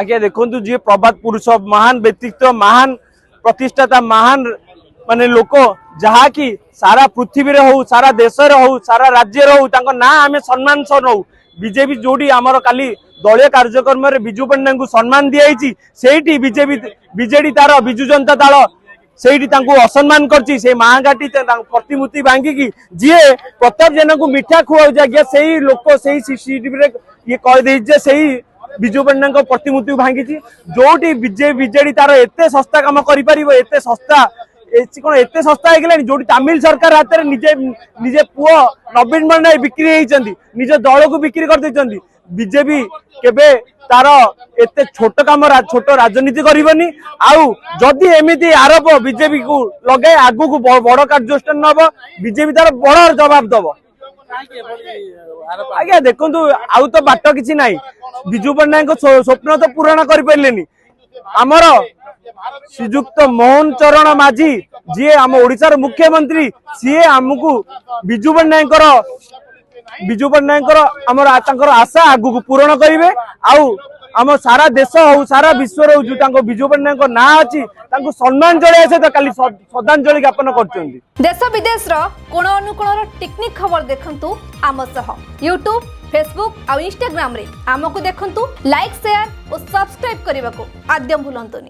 आज्ञा देखु जी प्रभात पुरुष महान व्यक्तित्व महान प्रतिष्ठाता महान माने लोक जहा कि सारा पृथ्वी रे हो सारा देश रे हो सारा राज्य रे हो तांको ना आमे सम्मान सह नौ बीजेपी जोड़ी आमर काली दलीय कार्यक्रम रे बिजू पंडा को सम्मान दियाई सेठी बीजेपी बीजेडी तार बिजू जनता दल सेठी तांको असम्मान करची से महागाटी प्रतिमूर्ति भांगी जी प्रताप जेना को मिठा खुआउ जागिया सही लोक सही सीसीटीवी रे ये कह दे जे सही बिजू पंडा प्रतिमूर्ति भांगी जोटी बीजेडी तार एते सस्ता काम करि परिबो एते सस्ता कौन एत सस्ता हो जो तमिल सरकार हाथ में निजे निजे पुओ नवीन पट्टनायक बिक्री होती निज दल को बिक्री कर बीजेपी केबे तार एते छोट काम छोट राजनीति करबनी आउ जदि एमिति आरोप बीजेपी को लगे आगु को बड़ कार्यानुष्ठान नब बीजेपी तार बड़ जवाब दब आज्ञा देखु आउ तो बाट किसी ना बिजू पट्टनायक स्वप्न तो पूरण कर आमर श्रीजुक्त मोहन चरण माझी जी आम ओडिशार मुख्यमंत्री सी आमको बिजू पट्टनायक आमर आशा आगु को पूरण करेंगे आउ आम सारा देश हो सारा विश्व जो बिजू पट्टनायक ना अच्छी सम्मान जड़े सहित काली श्रद्धांजलि ज्ञापन कर देश विदेश कोण अनुकोण टेक्निक खबर देखंतु आम सह यूट्यूब फेसबुक और इंस्टाग्राम रे आमको देखंतु लाइक शेयर और सब्सक्राइब करने को आद्यम भूलंतुनी।